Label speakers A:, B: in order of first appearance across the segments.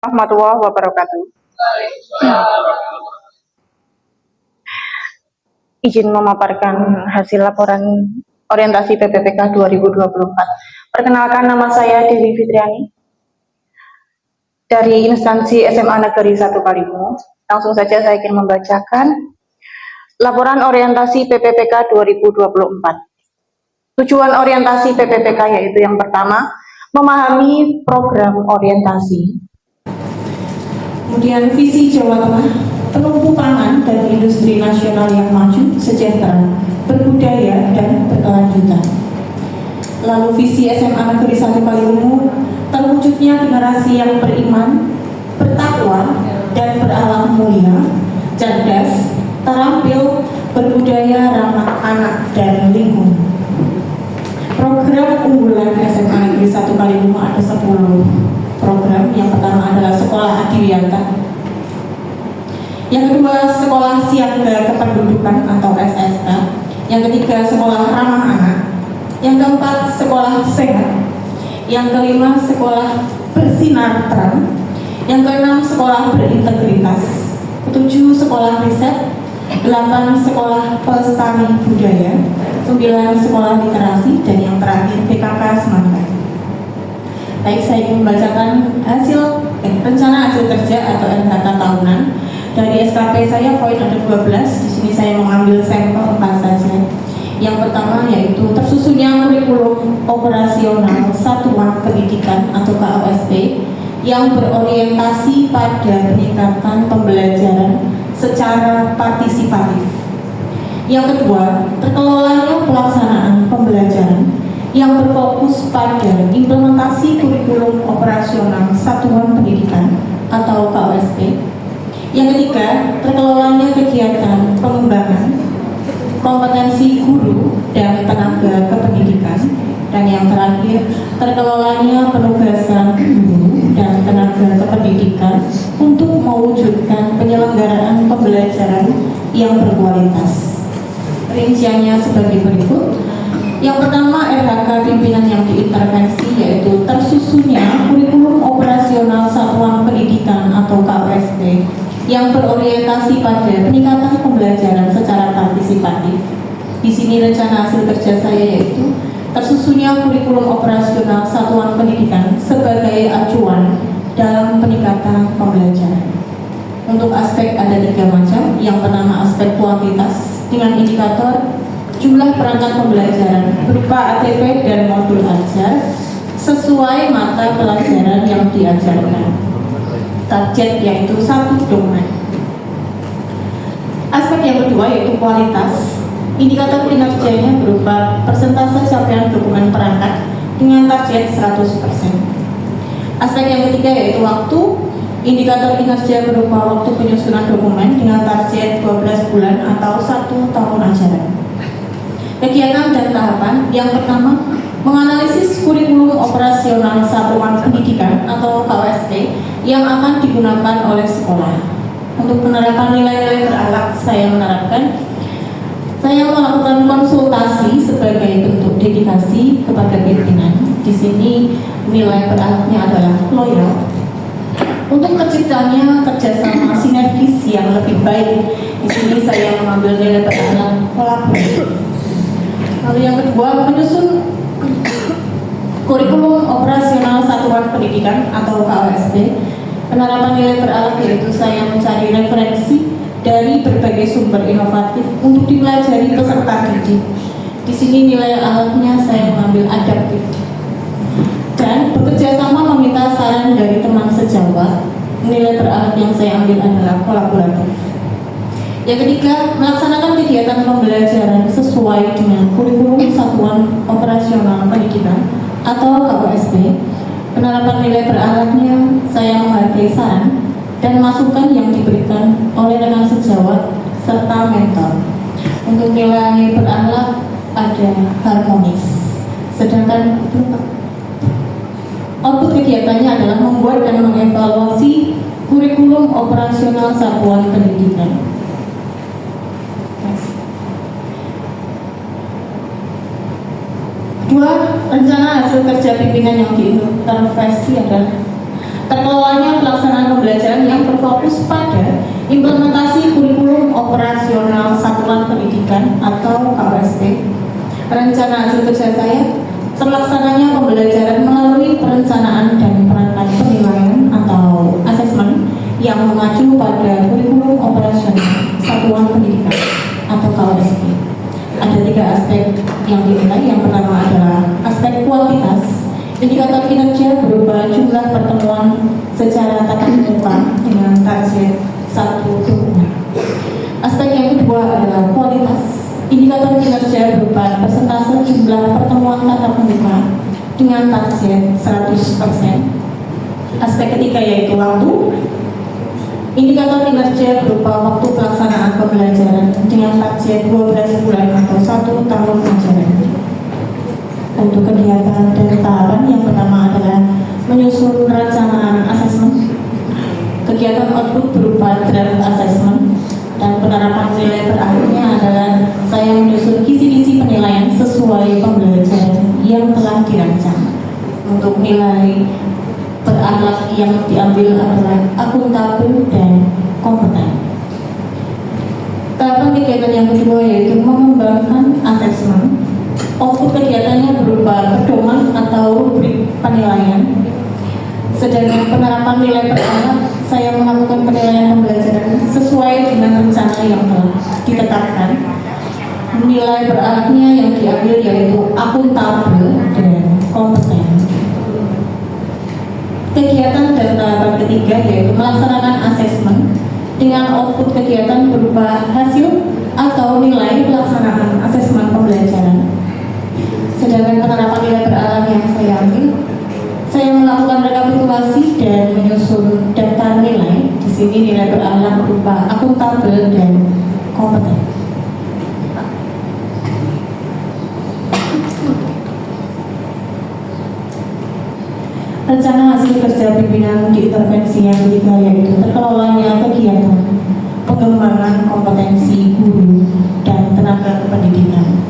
A: Warahmatullahi wabarakatuh. Izin memaparkan hasil laporan orientasi PPPK 2024. Perkenalkan, nama saya Dewi Fitriani dari instansi SMA Negeri 1 Kalimu. Langsung saja saya ingin membacakan laporan orientasi PPPK 2024. Tujuan orientasi PPPK yaitu yang pertama, memahami program orientasi.
B: Kemudian visi Jawa Tengah, penumpu pangan dan industri nasional yang maju, sejahtera, berbudaya dan berkelanjutan. Lalu visi SMA Negeri 1 Kaliwungu, terwujudnya generasi yang beriman, bertakwa dan berakhlak mulia, cerdas, terampil, berbudaya, ramah anak dan lingkungan. Program unggulan SMA Negeri 1 Kaliwungu ada 10 program. Yang pertama adalah Sekolah Adiwiyata, yang kedua Sekolah Siaga Kependudukan atau SSK, yang ketiga Sekolah Ramah Anak, yang keempat Sekolah Sehat, yang kelima Sekolah Bersinar Terang, yang keenam Sekolah Berintegritas, ketujuh Sekolah Riset, 8 Sekolah Pelestari Budaya, 9 Sekolah Literasi, dan yang terakhir PKK Semangat. Baik, saya ingin membacakan rencana hasil kerja atau RHK tahunan dari SKP saya. Poin ada 12. Di sini saya mengambil sampel 4 saja. Yang pertama yaitu tersusunnya kurikulum operasional satuan pendidikan atau KOSP yang berorientasi pada peningkatan pembelajaran secara partisipatif. Yang kedua, terkelolanya pelaksanaan pembelajaran yang berfokus pada implementasi kurikulum operasional satuan pendidikan atau KOSP. Yang ketiga, terkelolanya kegiatan pengembangan kompetensi guru dan tenaga kependidikan. Dan yang terakhir, terkelolanya penugasan guru dan tenaga kependidikan untuk mewujudkan penyelenggaraan pembelajaran yang berkualitas. Rinciannya sebagai berikut. Yang pertama, RHK pimpinan yang diintervensi yaitu tersusunnya kurikulum operasional satuan pendidikan atau KOSP yang berorientasi pada peningkatan pembelajaran secara partisipatif. Di sini rencana hasil kerja saya yaitu tersusunnya kurikulum operasional satuan pendidikan sebagai acuan dalam peningkatan pembelajaran. Untuk aspek ada 3 macam. Yang pertama aspek kuantitas dengan indikator jumlah perangkat pembelajaran berupa ATP dan modul ajar sesuai mata pelajaran yang diajarkan. Target yaitu 1 domain. Aspek yang kedua yaitu kualitas. Indikator kinerjanya berupa persentase capaian dokumen perangkat dengan target 100%. Aspek yang ketiga yaitu waktu. Indikator kinerja berupa waktu penyusunan dokumen dengan target 12 bulan atau 1 tahun ajaran. Kegiatan dan tahapan. Yang pertama, menganalisis kurikulum operasional satuan pendidikan atau KOSP yang akan digunakan oleh sekolah. Untuk penerapan nilai-nilai berakhlak, saya melakukan konsultasi sebagai bentuk dedikasi kepada pimpinan. Di sini nilai berakhlaknya adalah loyal. Untuk terciptanya kerjasama sinergis yang lebih baik, di sini saya mengambil nilai berakhlak kolaboratif. Lalu yang kedua, menyusun kurikulum operasional satuan pendidikan atau KOSP. Penerapan nilai berakhlak yaitu saya mencari referensi dari berbagai sumber inovatif untuk dipelajari peserta didik. Di sini nilai akhlaknya saya mengambil adaptif. Dan bekerja sama meminta saran dari teman sejawat. Nilai berakhlak yang saya ambil adalah kolaboratif. Yang ketiga, melaksanakan kegiatan pembelajaran sesuai dengan kurikulum satuan operasional pendidikan atau KOSP. Penerapan nilai berakhlaknya saya menghargai saran dan masukan yang diberikan oleh rekan sejawat serta mentor. Untuk nilai berakhlak ada harmonis. Sedangkan output kegiatannya adalah membuat dan mengevaluasi kurikulum operasional satuan pendidikan. Kedua, rencana hasil kerja pimpinan yang diintervensi adalah terkelolanya pelaksanaan pembelajaran yang berfokus pada implementasi kurikulum operasional satuan pendidikan atau KOSP. Rencana hasil kerja saya, terlaksananya pembelajaran melalui perencanaan dan perangkat penilaian atau asesmen yang mengacu pada kurikulum operasional satuan pendidikan atau KOSP. Ada 3 aspek yang dinilai. Yang pertama adalah aspek kuantitas. Indikator kinerja berupa jumlah pertemuan secara tatap muka dengan target 1 dukungan. Aspek yang kedua adalah kualitas. Indikator kinerja berupa persentase jumlah pertemuan tatap muka dengan target 100%. Aspek ketiga yaitu waktu. Indikator kinerja berupa waktu pelaksanaan pembelajaran dengan target 12 bulan atau 1 tahun ajaran. Untuk kegiatan dan tahapan, yang pertama adalah menyusun perencanaan asesmen. Kegiatan output berupa draft assessment, dan penerapan nilai berakhirnya adalah saya menyusun kisi-kisi penilaian sesuai pembelajaran yang telah dirancang. Untuk nilai berakhlak yang diambil adalah akuntabel dan kompeten. Tahapan kegiatan yang kedua yaitu mengembangkan asesmen. Output kegiatannya berupa pedoman atau rubrik penilaian. Sedangkan penerapan nilai berakhlak, saya melakukan penilaian pembelajaran sesuai dengan rencana yang telah ditetapkan. Nilai berakhlaknya yang diambil yaitu akuntabel dan kompeten. Kegiatan dan tahapan ketiga yaitu melaksanakan asesmen dengan output kegiatan berupa hasil atau nilai pelaksanaan asesmen pembelajaran. Sedangkan penerapan nilai berakhlak yang saya ambil, saya melakukan rekapitulasi dan menyusun daftar nilai. Di sini nilai berakhlak berupa akuntabel dan kompeten. Rencana hasil kerja pimpinan di intervensi yang ketiga yaitu terkelolanya kegiatan pengembangan kompetensi guru dan tenaga kependidikan.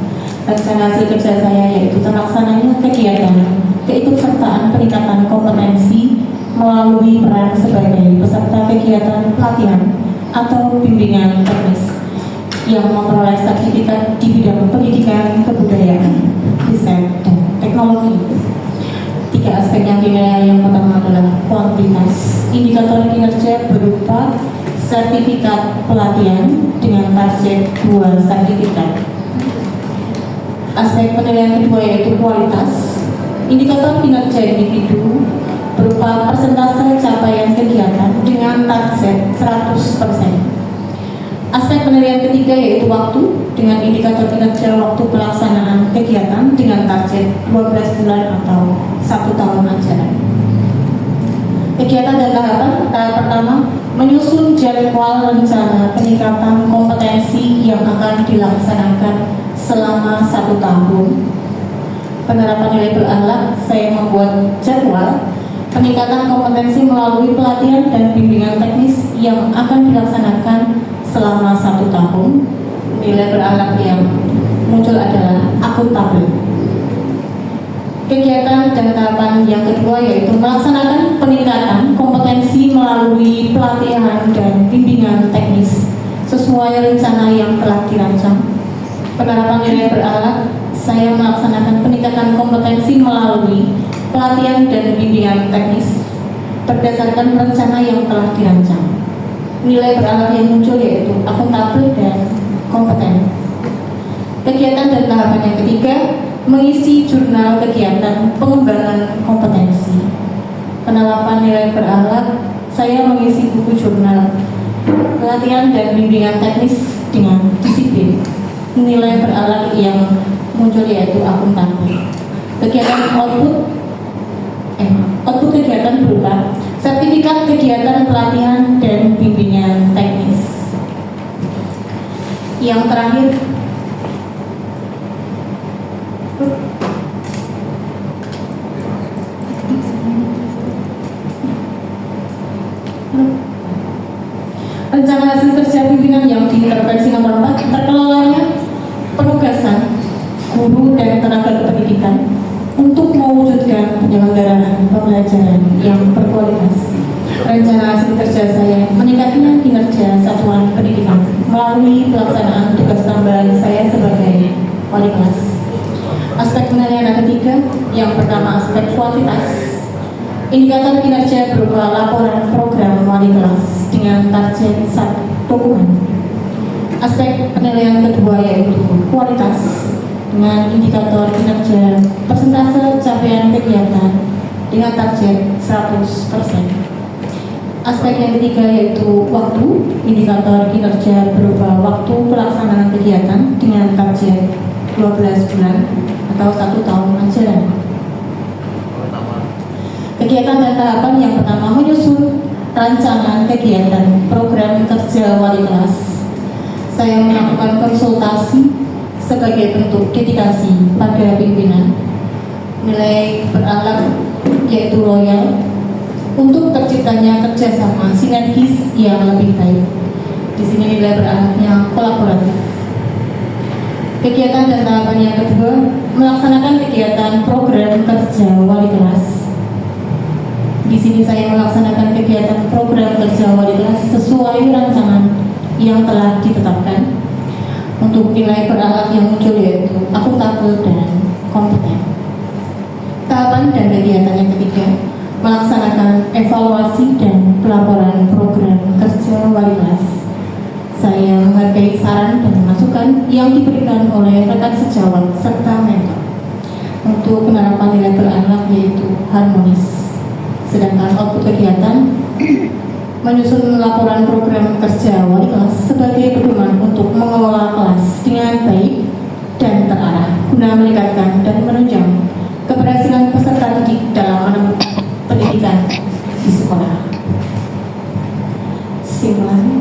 B: Rencana hasil kerja saya yaitu terlaksananya kegiatan keikutsertaan peningkatan kompetensi melalui peran sebagai peserta kegiatan pelatihan atau bimbingan teknis yang memperoleh sertifikat di bidang pendidikan, kebudayaan, riset, dan teknologi. 3 aspek yang dinilai, yang pertama adalah kuantitas. Indikator kinerja berupa sertifikat pelatihan dengan target 2 sertifikat. Aspek penilaian kedua yaitu kualitas. Indikator kinerja individu berupa persentase capaian kegiatan dengan target 100%. Aspek penilaian ketiga yaitu waktu dengan indikator kinerja waktu pelaksanaan kegiatan dengan target 12 bulan atau 1 tahun ajaran. Kegiatan dan tahapan. Tahap pertama, menyusun jadwal rencana peningkatan kompetensi yang akan dilaksanakan selama 1 tahun. Penerapan nilai berakhlak, saya membuat jadwal peningkatan kompetensi melalui pelatihan dan bimbingan teknis yang akan dilaksanakan selama 1 tahun. Nilai berakhlak yang muncul adalah akuntabel. Kegiatan dan tahapan yang kedua yaitu melaksanakan peningkatan kompetensi melalui pelatihan dan bimbingan teknis sesuai rencana yang telah dirancang. Penerapan nilai berakhlak, saya melaksanakan peningkatan kompetensi melalui pelatihan dan bimbingan teknis berdasarkan rencana yang telah dirancang. Nilai berakhlak yang muncul yaitu akuntabel dan kompeten. Kegiatan dan tahapan yang ketiga, mengisi jurnal kegiatan pengembangan kompetensi. Penerapan nilai berakhlak, saya mengisi buku jurnal pelatihan dan bimbingan teknis dengan disiplin. Nilai berakhlak yang muncul yaitu akuntabel. Kegiatan output kegiatan berupa sertifikat kegiatan pelatihan dan bimbingan teknis. Yang terakhir, rencana hasil kerja pimpinan yang di intervensi nomor 4, terkelolanya penugasan guru dan tenaga kependidikan untuk mewujudkan penyelenggaraan pembelajaran yang berkualitas. rencana hasil kerja saya meningkatkan kinerja satuan pendidikan melalui pelaksanaan tugas tambahan saya sebagai wali kelas. Aspek penilaian yang ketiga, yang pertama aspek kuantitas. Indikator kinerja berupa laporan program wali kelas dengan target 1 dokumen. Aspek penilaian kedua yaitu kualitas dengan indikator kinerja persentase capaian kegiatan dengan target 100%. Aspek yang ketiga yaitu waktu, indikator kinerja berupa waktu pelaksanaan kegiatan dengan target 12 bulan atau 1 tahun ajaran. Kegiatan dan tahapan yang pertama menyusun rancangan kegiatan program kerja wali kelas. Saya melakukan konsultasi sebagai bentuk dedikasi pada pimpinan. Nilai berakhlak yaitu loyal untuk terciptanya kerjasama sinergis yang lebih baik. Di sini nilai berakhlaknya kolaboratif. Kegiatan dan tahapan yang kedua melaksanakan kegiatan program kerja wali kelas. Di sini saya melaksanakan kegiatan program kerja wali kelas sesuai rancangan yang telah ditetapkan. Untuk nilai berakhlak yang muncul yaitu akuntabel dan kompeten. Tahapan dan kegiatan yang ketiga melaksanakan evaluasi dan pelaporan program kerja wali kelas. Saya menghargai saran dan masukan yang diberikan oleh rekan sejawat serta mentor. Untuk penerapan nilai berakhlak yaitu harmonis. Sedangkan output kegiatan menyusun laporan program kerja wali kelas sebagai pedoman untuk mengelola kelas dengan baik dan terarah guna meningkatkan dan menunjang keberhasilan peserta didik dalam menempuh pendidikan di sekolah. Simulasi.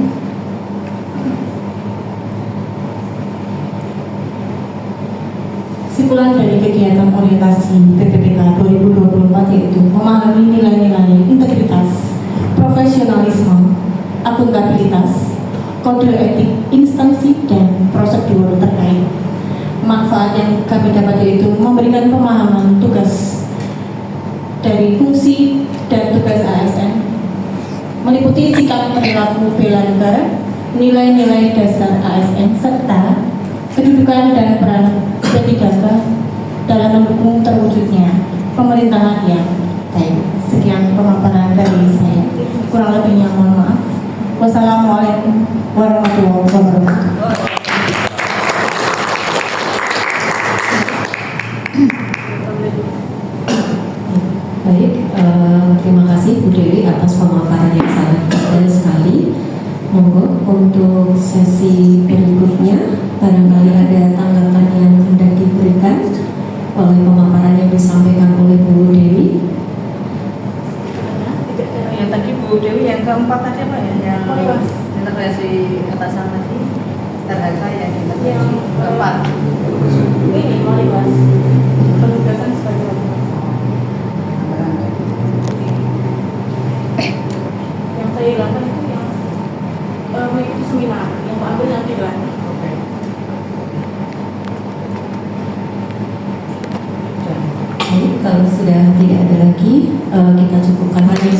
B: Kesimpulan dari kegiatan orientasi PPPK 2024 yaitu memahami nilai-nilai integritas, profesionalisme, akuntabilitas, kode etik instansi dan prosedur terkait. Manfaat yang kami dapat yaitu memberikan pemahaman tugas dari fungsi dan tugas ASN, meliputi sikap perilaku bela negara, nilai-nilai dasar ASN serta kedudukan dan peran P3K dalam mendukung terwujudnya pemerintahan yang baik. Sekian pemaparan dari saya. Kurang lebihnya mohon maaf. Wassalamualaikum warahmatullahi wabarakatuh.
C: Baik, terima kasih Bu Dewi atas pemaparan yang sangat detail sekali. Monggo untuk sesi berikutnya barangkali ada tanggapan yang hendak diberikan oleh pemaparan yang disampaikan oleh Bu Dewi.
D: Yang tadi Bu Dewi yang keempat tadi apa ya? Yang integrasi atasan tadi terhadap yang integrasi keempat.
B: Ini wali kelas penugasan sebagai wali kelas. Yang saya hilangkan itu yang mengikuti seminar yang Pak ambil nanti lah.
C: Baik, kalau sudah tidak ada lagi, kita cukupkan hanya